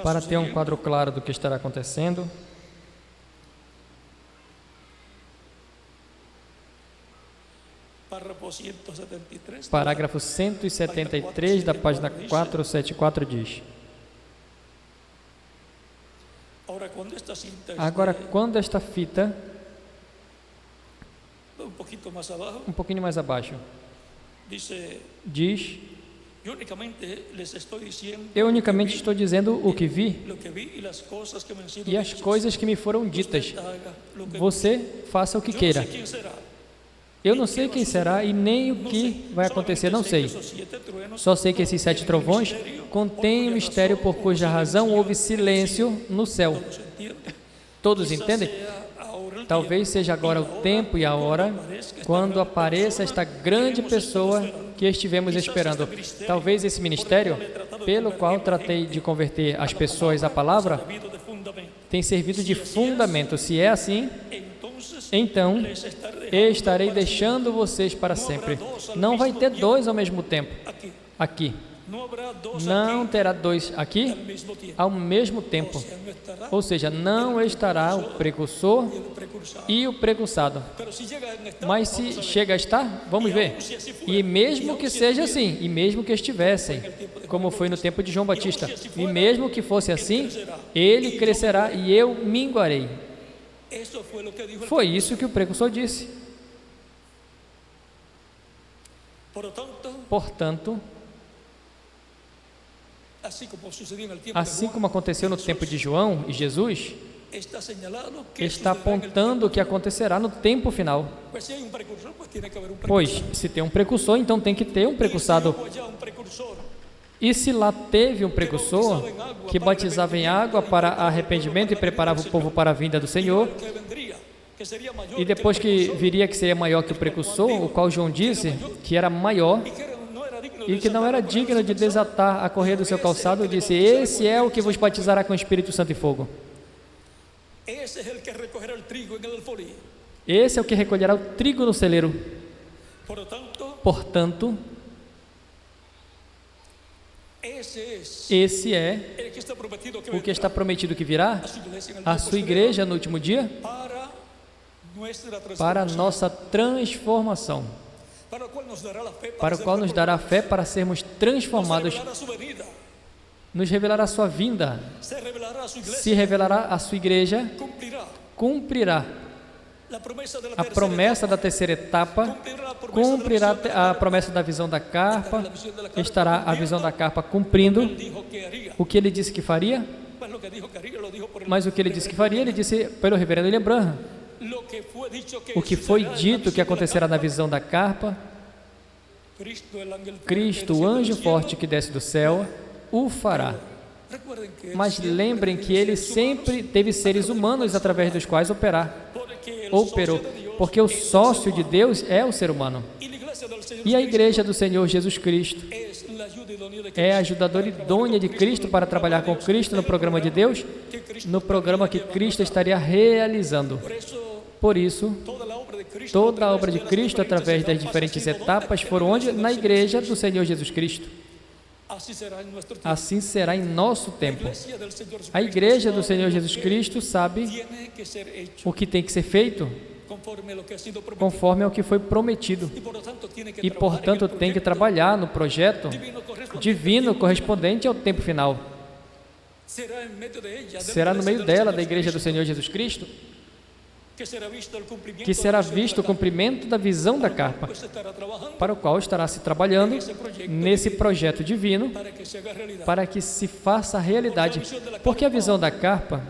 para ter um quadro claro do que estará acontecendo. Parágrafo 173 da página 474 diz: agora, quando esta fita, um pouquinho mais abaixo, diz: eu unicamente estou dizendo o que vi e as coisas que me foram ditas. Você faça o que queira. Eu não sei quem será e nem o que vai acontecer, não sei. Só sei que esses 7 trovões contêm um mistério por cuja razão houve silêncio no céu. Todos entendem? Talvez seja agora o tempo e a hora quando apareça esta grande pessoa que estivemos esperando. Talvez esse ministério, pelo qual tratei de converter as pessoas à palavra, tenha servido de fundamento. Se é assim, então estarei deixando vocês para sempre. Não vai ter 2 ao mesmo tempo aqui. Não terá 2 aqui ao mesmo tempo. Ou seja, não estará o precursor e o precursado. Mas se chega a estar, vamos ver. E mesmo que seja assim, e mesmo que estivessem, como foi no tempo de João Batista, e mesmo que fosse assim, ele crescerá e eu minguarei. Foi isso que o precursor disse. Portanto, assim como aconteceu no tempo de João e Jesus, está apontando o que acontecerá no tempo final. Pois, se tem um precursor, então tem que ter um precursado. E se lá teve um precursor que batizava em água para arrependimento e preparava o povo para a vinda do Senhor, e depois que viria que seria maior que o precursor, o qual João disse que era maior e que não era digno de desatar a correia do seu calçado, disse: esse é o que vos batizará com o Espírito Santo e fogo. Esse é o que recolherá o trigo no celeiro. Portanto, esse é o que está prometido que virá, a sua igreja no último dia, para a nossa transformação, para o qual nos dará fé para sermos transformados, nos revelará a sua vinda, se revelará a sua igreja, cumprirá a promessa da terceira etapa, cumprirá a promessa da visão da carpa, estará a visão da carpa cumprindo o que ele disse que faria. Mas o que ele disse que faria, ele disse pelo reverendo William Branham. O que foi dito que acontecerá na visão da carpa, Cristo, o anjo forte que desce do céu, o fará. Mas lembrem que ele sempre teve seres humanos através dos quais operou, porque o sócio de Deus é o ser humano. E a igreja do Senhor Jesus Cristo é a ajudadora idônea de Cristo para trabalhar com Cristo no programa de Deus, no programa que Cristo estaria realizando. Por isso, toda a obra de Cristo, através das diferentes etapas, foram onde? Na igreja do Senhor Jesus Cristo. Assim será em nosso tempo. A igreja do Senhor Jesus Cristo sabe o que tem que ser feito conforme ao que foi prometido. E, portanto, tem que trabalhar no projeto divino correspondente ao tempo final. Será no meio dela, da igreja do Senhor Jesus Cristo, que será visto o cumprimento da visão da carpa, para o qual estará se trabalhando nesse projeto divino, para que se faça realidade. Porque a visão da carpa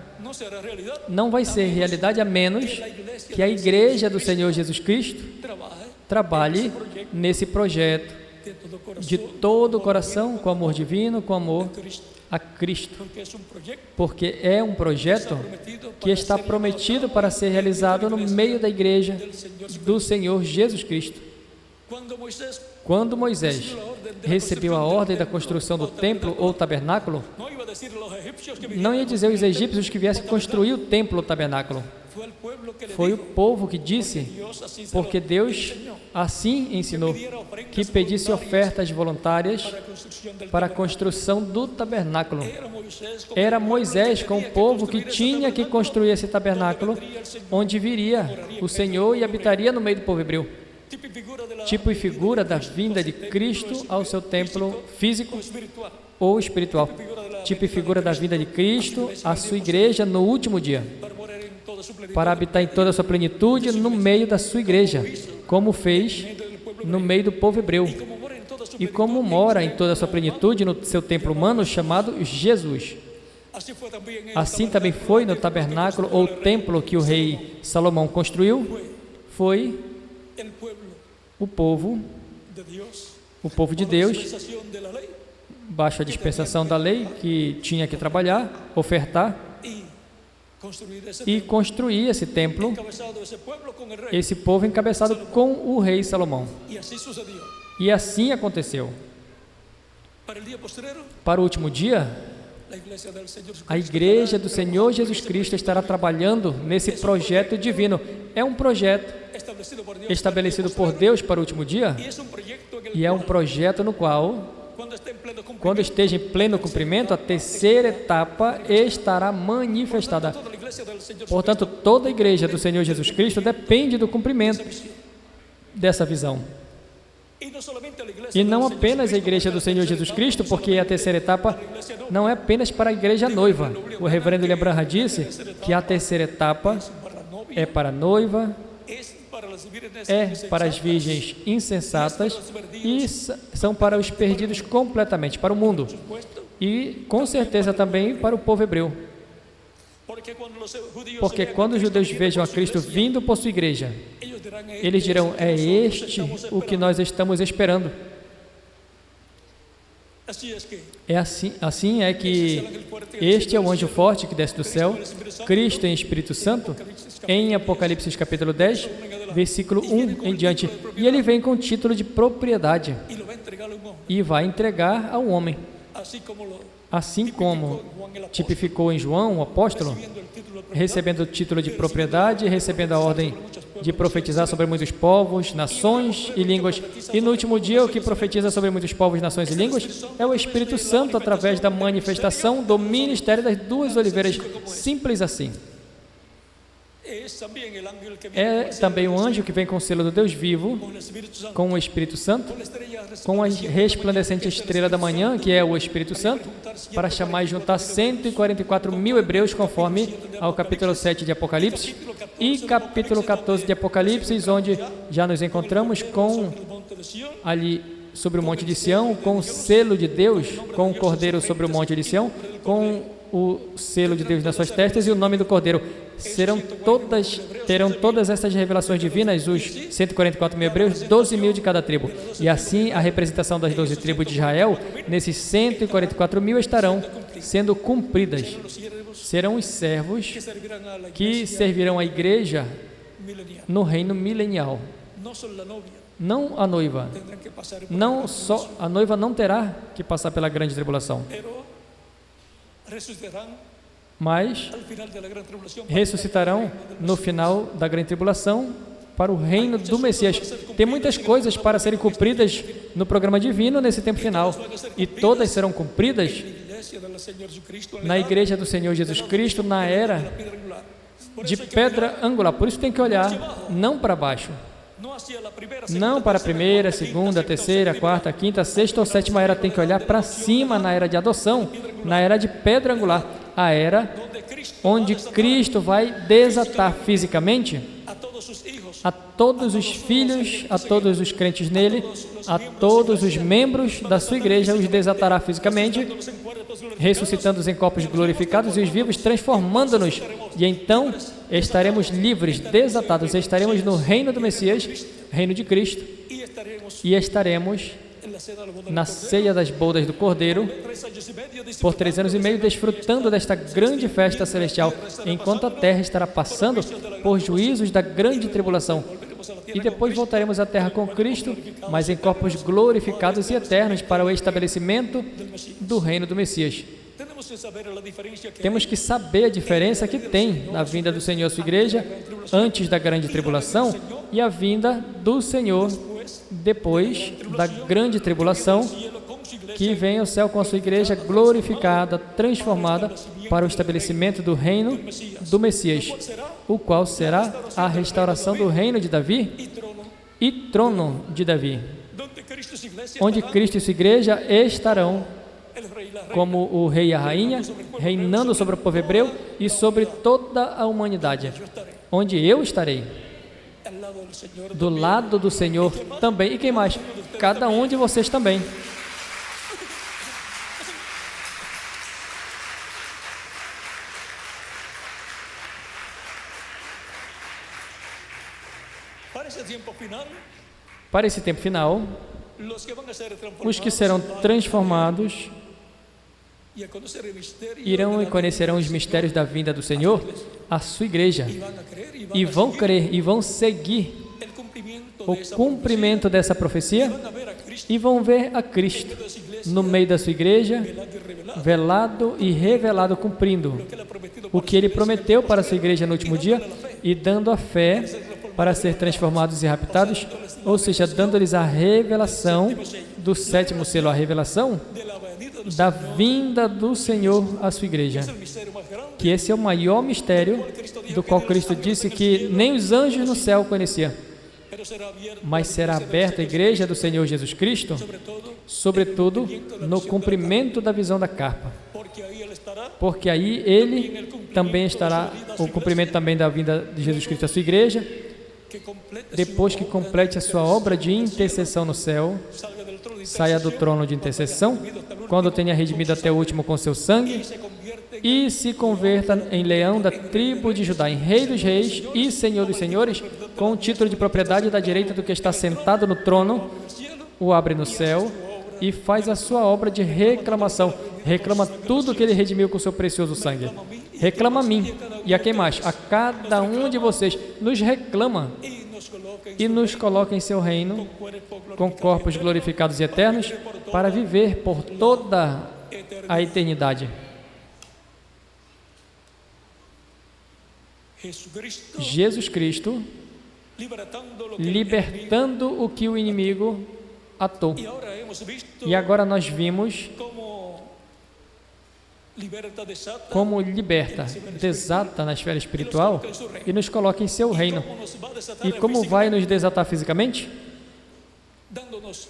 não vai ser realidade a menos que a igreja do Senhor Jesus Cristo trabalhe nesse projeto de todo o coração, com amor divino, com amor a Cristo, porque é um projeto que está prometido para ser realizado no meio da igreja do Senhor Jesus Cristo. Quando Moisés recebeu a ordem da construção do templo ou tabernáculo, não ia dizer aos egípcios que viessem construir o templo ou tabernáculo. Foi o povo que disse, porque Deus assim ensinou, que pedisse ofertas voluntárias para a construção do tabernáculo. Era Moisés com o povo que tinha que construir esse tabernáculo, onde viria o Senhor e habitaria no meio do povo hebreu. Tipo e figura da vinda de Cristo ao seu templo físico ou espiritual. Tipo e figura da vinda de Cristo à sua igreja no último dia, para habitar em toda a sua plenitude no meio da sua igreja, como fez no meio do povo hebreu, e como mora em toda a sua plenitude no seu templo humano chamado Jesus. Assim também foi no tabernáculo ou templo que o rei Salomão construiu, foi o povo de Deus, baixo a dispensação da lei, que tinha que trabalhar, ofertar e construir esse templo, esse povo encabeçado com o rei Salomão. E assim aconteceu. Para o último dia, a igreja do Senhor Jesus Cristo estará trabalhando nesse projeto divino. É um projeto estabelecido por Deus para o último dia, e é um projeto no qual, quando esteja em pleno cumprimento, a terceira etapa estará manifestada. Portanto, toda a igreja do Senhor Jesus Cristo depende do cumprimento dessa visão. E não apenas a igreja do Senhor Jesus Cristo, porque a terceira etapa não é apenas para a igreja noiva. O reverendo William Branham disse que a terceira etapa é para a noiva, é para as virgens insensatas e são para os perdidos completamente, para o mundo. E, com certeza, também para o povo hebreu. Porque quando os judeus vejam a Cristo vindo por sua igreja, eles dirão, é este o que nós estamos esperando. Assim é que este é o anjo forte que desce do céu, Cristo em Espírito Santo, em Apocalipse capítulo 10, versículo 1 em diante. E ele vem com o título de propriedade e vai entregar ao homem. Assim como tipificou em João, o apóstolo, recebendo o título de propriedade, recebendo a ordem de profetizar sobre muitos povos, nações e línguas. E no último dia, o que profetiza sobre muitos povos, nações e línguas é o Espírito Santo, através da manifestação do ministério das duas oliveiras. Simples assim. É também o anjo que vem com o selo do Deus vivo, com o Espírito Santo, com a resplandecente estrela da manhã, que é o Espírito Santo, para chamar e juntar 144 mil hebreus, conforme ao capítulo 7 de Apocalipse e capítulo 14 de Apocalipse, onde já nos encontramos com ali sobre o Monte de Sião, com o selo de Deus, com o Cordeiro sobre o Monte de Sião, com o selo de Deus nas suas testas e o nome do Cordeiro. Terão todas essas revelações divinas, os 144 mil hebreus, 12 mil de cada tribo. E assim a representação das 12 tribos de Israel, nesses 144 mil, estarão sendo cumpridas. Serão os servos que servirão a igreja no reino milenial. Não a noiva. Não só a noiva não terá que passar pela grande tribulação, mas ressuscitarão no final da grande tribulação para o reino do Messias. Tem muitas coisas para serem cumpridas no programa divino nesse tempo final, e todas serão cumpridas na igreja do Senhor Jesus Cristo, na era de pedra angular. Por isso tem que olhar não para baixo, não para a primeira, segunda, terceira, quarta, quinta, sexta ou sétima era. Tem que olhar para cima, na era de adoção, na era de pedra angular, a era onde Cristo vai desatar fisicamente a todos os filhos, a todos os crentes nele, a todos os membros da sua igreja, os desatará fisicamente, ressuscitando-os em corpos glorificados e os vivos, transformando-nos. E então estaremos livres, desatados, estaremos no reino do Messias, reino de Cristo, e estaremos na ceia das bodas do Cordeiro por 3 anos e meio, desfrutando desta grande festa celestial, enquanto a terra estará passando por juízos da grande tribulação. E depois voltaremos à terra com Cristo, mas em corpos glorificados e eternos para o estabelecimento do reino do Messias. Temos que saber a diferença que tem na vinda do Senhor à sua igreja antes da grande tribulação e a vinda do Senhor depois da grande tribulação, que vem ao céu com a sua igreja glorificada, transformada para o estabelecimento do reino do Messias, o qual será a restauração do reino de Davi e trono de Davi, onde Cristo e sua igreja estarão como o rei e a rainha, reinando sobre o povo hebreu e sobre toda a humanidade, onde eu estarei do lado do Senhor também. E quem mais? Cada um de vocês também. Para esse tempo final, os que serão transformados irão e conhecerão os mistérios da vinda do Senhor, a sua igreja, e vão crer e vão seguir o cumprimento dessa profecia e vão ver a Cristo no meio da sua igreja, velado e revelado, cumprindo o que Ele prometeu para a sua igreja no último dia e dando a fé para ser transformados e raptados, ou seja, dando-lhes a revelação do 7º selo, a revelação da vinda do Senhor à sua igreja, que esse é o maior mistério, do qual Cristo disse que nem os anjos no céu conheciam, mas será aberta a igreja do Senhor Jesus Cristo, sobretudo no cumprimento da visão da carpa, porque aí Ele também estará, o cumprimento também da vinda de Jesus Cristo à sua igreja, depois que complete a sua obra de intercessão no céu, saia do trono de intercessão, quando tenha redimido até o último com seu sangue, e se converta em leão da tribo de Judá, em rei dos reis e senhor dos senhores, com o título de propriedade da direita do que está sentado no trono, o abre no céu e faz a sua obra de reclamação. Reclama tudo que Ele redimiu com seu precioso sangue. Reclama a mim e a quem mais? A cada um de vocês. Nos reclama e nos coloca em seu reino com corpos glorificados e eternos para viver por toda a eternidade. Jesus Cristo libertando o que o inimigo atou. E agora nós vimos como liberta, desata na esfera espiritual e nos coloca em seu reino. E como vai nos desatar fisicamente?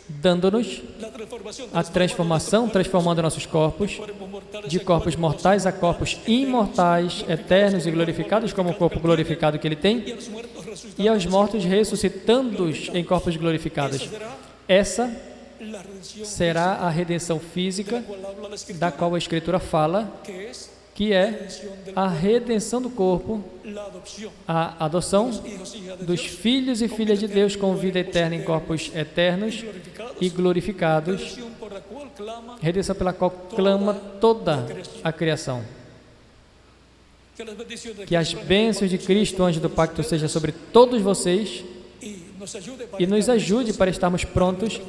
Dando-nos a transformação, transformando nossos corpos, de corpos mortais a corpos imortais, eternos e glorificados, como o corpo glorificado que Ele tem, e aos mortos ressuscitando-os em corpos glorificados. Essa será a redenção física, da qual a Escritura fala, que é a redenção do corpo, a adoção dos filhos e filhas de Deus com vida eterna em corpos eternos e glorificados, redenção pela qual clama toda a criação. Que as bênçãos de Cristo, anjo do pacto, sejam sobre todos vocês e nos ajude para estarmos prontos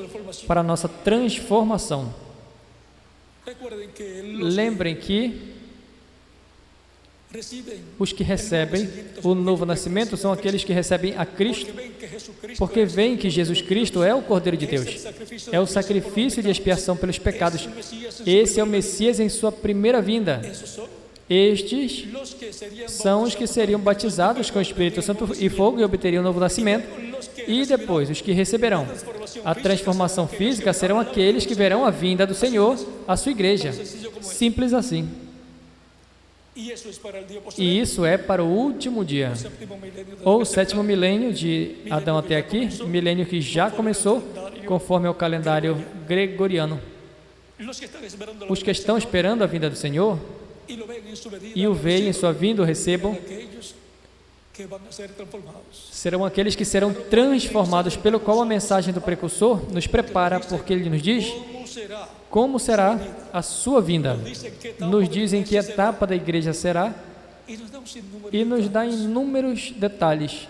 para a nossa transformação. Lembrem que os que recebem o novo nascimento são aqueles que recebem a Cristo, porque veem que Jesus Cristo é o Cordeiro de Deus, é o sacrifício de expiação pelos pecados. Esse é o Messias em sua primeira vinda. Estes são os que seriam batizados com o Espírito Santo e fogo e obteriam o novo nascimento. E depois, os que receberão a transformação física serão aqueles que verão a vinda do Senhor, a sua igreja. Simples assim. E isso é para o último dia, ou o sétimo milênio de Adão até aqui, milênio que já começou, conforme ao calendário gregoriano. Os que estão esperando a vinda do Senhor e o veem em sua vinda, o recebam, serão aqueles que serão transformados, pelo qual a mensagem do precursor nos prepara, porque ele nos diz como será a sua vinda. Nos dizem que etapa da igreja será e nos dá inúmeros detalhes.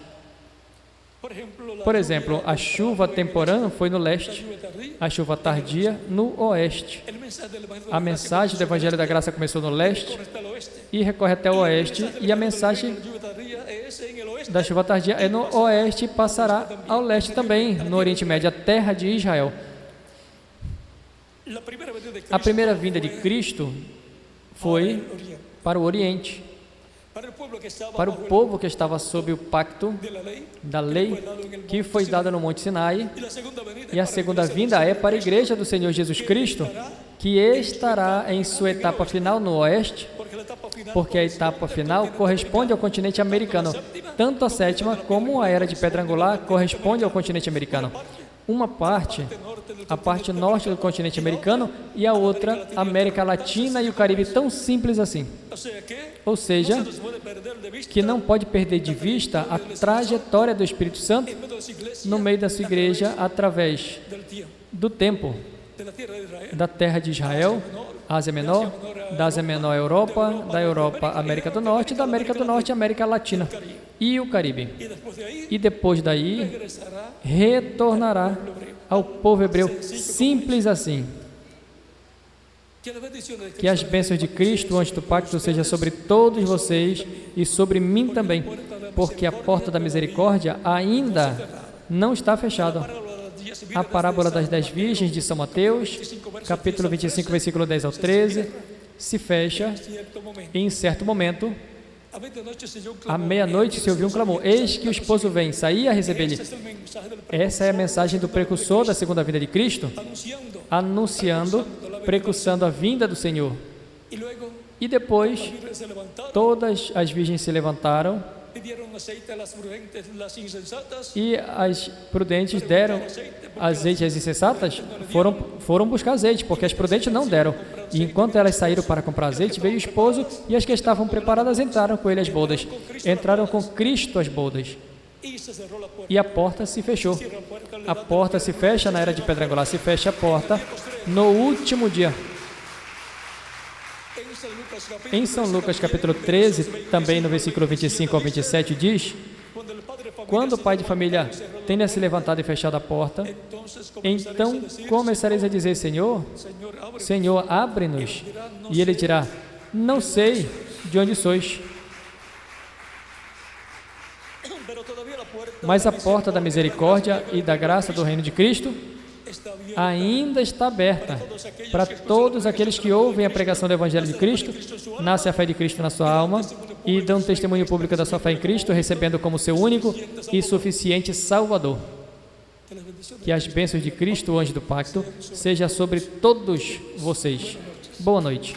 Por exemplo, a chuva temporã foi no leste, a chuva tardia no oeste. A mensagem do Evangelho da Graça começou no leste e recorre até o oeste, e a mensagem da chuva tardia é no oeste e passará ao leste também, no Oriente Médio, a terra de Israel. A primeira vinda de Cristo foi para o Oriente, para o povo que estava sob o pacto da lei que foi dada no Monte Sinai, e a segunda vinda é para a igreja do Senhor Jesus Cristo, que estará em sua etapa final no oeste, porque a etapa final corresponde ao continente americano. Tanto a sétima como a era de pedra angular corresponde ao continente americano. Uma parte, a parte norte do continente americano, e a outra, América Latina e o Caribe, tão simples assim. Ou seja, que não pode perder de vista a trajetória do Espírito Santo no meio da sua igreja através do tempo, da terra de Israel, Ásia Menor, da Ásia Menor à Europa, da Europa América do Norte, da América do Norte América Latina e o Caribe. E depois daí retornará ao povo hebreu. Simples assim. Que as bênçãos de Cristo, antes do pacto, seja sobre todos vocês e sobre mim também, porque a porta da misericórdia ainda não está fechada. A parábola das 10 virgens de São Mateus, capítulo 25, versículo 10 ao 13, se fecha e em certo momento, à meia-noite, se ouviu um clamor: eis que o esposo vem, saí a receber-lhe. Essa é a mensagem do precursor da segunda vinda de Cristo, anunciando, precursando a vinda do Senhor. E depois, todas as virgens se levantaram e as prudentes deram azeite às insensatas, foram buscar azeite, porque as prudentes não deram. E enquanto elas saíram para comprar azeite, veio o esposo, e as que estavam preparadas entraram com ele às bodas. Entraram com Cristo às bodas. E a porta se fechou. A porta se fecha na era de pedra angular, se fecha a porta no último dia. Em São Lucas capítulo 13, também no versículo 25 ao 27, diz: quando o pai de família tenha se levantado e fechado a porta, então começareis a dizer: Senhor, Senhor, abre-nos. E ele dirá: não sei de onde sois. Mas a porta da misericórdia e da graça do reino de Cristo ainda está aberta para todos aqueles que ouvem a pregação do Evangelho de Cristo, nasce a fé de Cristo na sua alma e dão testemunho público da sua fé em Cristo, recebendo como seu único e suficiente Salvador. Que as bênçãos de Cristo, o anjo do pacto, seja sobre todos vocês. Boa noite.